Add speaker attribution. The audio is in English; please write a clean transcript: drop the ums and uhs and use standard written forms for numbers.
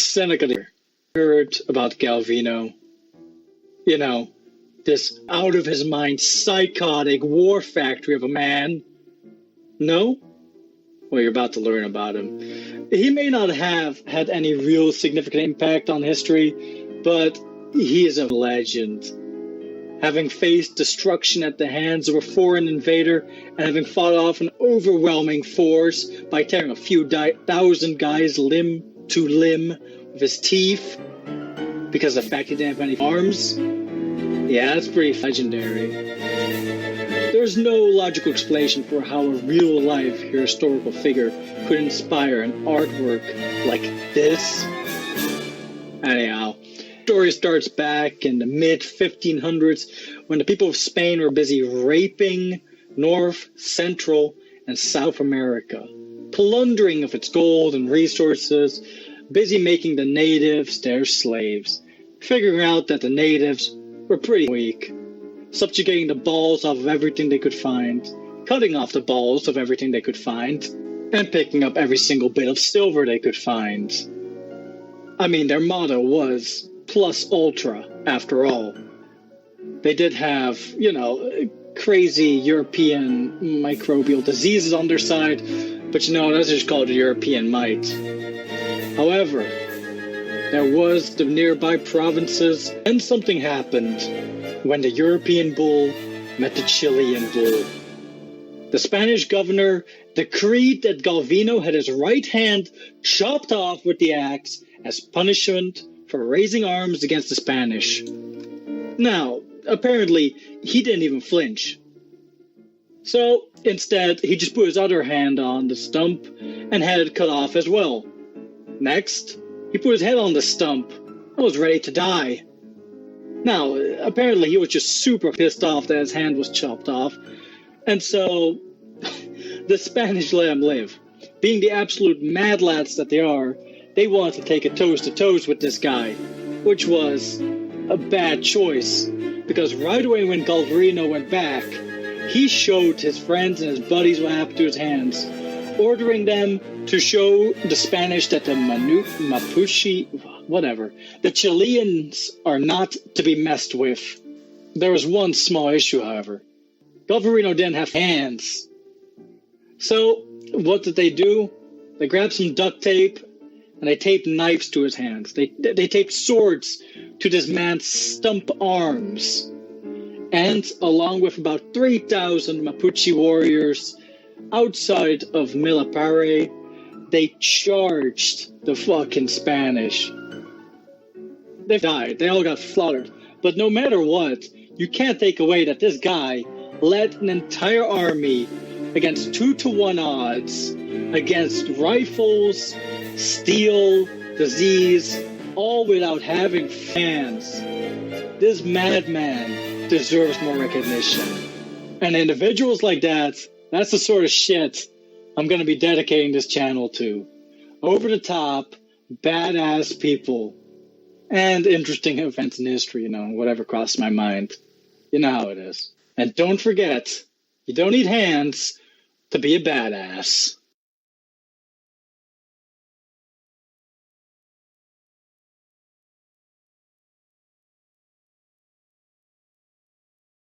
Speaker 1: Seneca heard about Galvarino. You know, this out-of-his-mind, psychotic war factory of a man. No? Well, you're about to learn about him. He may not have had any real significant impact on history, but he is a legend. Having faced destruction at the hands of a foreign invader and having fought off an overwhelming force by tearing a few thousand guys limb to limb with his teeth because of the fact he didn't have any arms. Yeah, that's pretty legendary. There's no logical explanation for how a real-life historical figure could inspire an artwork like this. Anyhow, the story starts back in the mid-1500s when the people of Spain were busy raping North, Central, and South America, plundering of its gold and resources, busy making the natives their slaves, figuring out that the natives were pretty weak, subjugating the balls off of everything they could find, cutting off the balls of everything they could find, and picking up every single bit of silver they could find. I mean, their motto was plus ultra, after all. They did have, crazy European microbial diseases on their side, but that's just called European might. However, there was the nearby provinces, and something happened when the European bull met the Chilean bull. The Spanish governor decreed that Galvarino had his right hand chopped off with the axe as punishment for raising arms against the Spanish. Now, apparently, he didn't even flinch. So, instead, he just put his other hand on the stump and had it cut off as well. Next, he put his head on the stump and was ready to die. Now, apparently he was just super pissed off that his hand was chopped off, and so the Spanish let him live. Being the absolute mad lads that they are, they wanted to take it toes-to-toes with this guy, which was a bad choice, because right away when Galvarino went back, he showed his friends and his buddies what happened to his hands, ordering them to show the Spanish that the the Chileans are not to be messed with. There was one small issue, however. Galvarino didn't have hands. So, what did they do? They grabbed some duct tape, and they taped knives to his hands. They taped swords to this man's stump arms. And, along with about 3,000 Mapuche warriors outside of Milapare, they charged the fucking Spanish. They died. They all got slaughtered. But no matter what, you can't take away that this guy led an entire army against 2-to-1 odds, against rifles, steel, disease, all without having hands. This madman deserves more recognition. And individuals like that, that's the sort of shit I'm going to be dedicating this channel to. Over the top, badass people, and interesting events in history, whatever crosses my mind. You know how it is. And don't forget, you don't need hands to be a badass.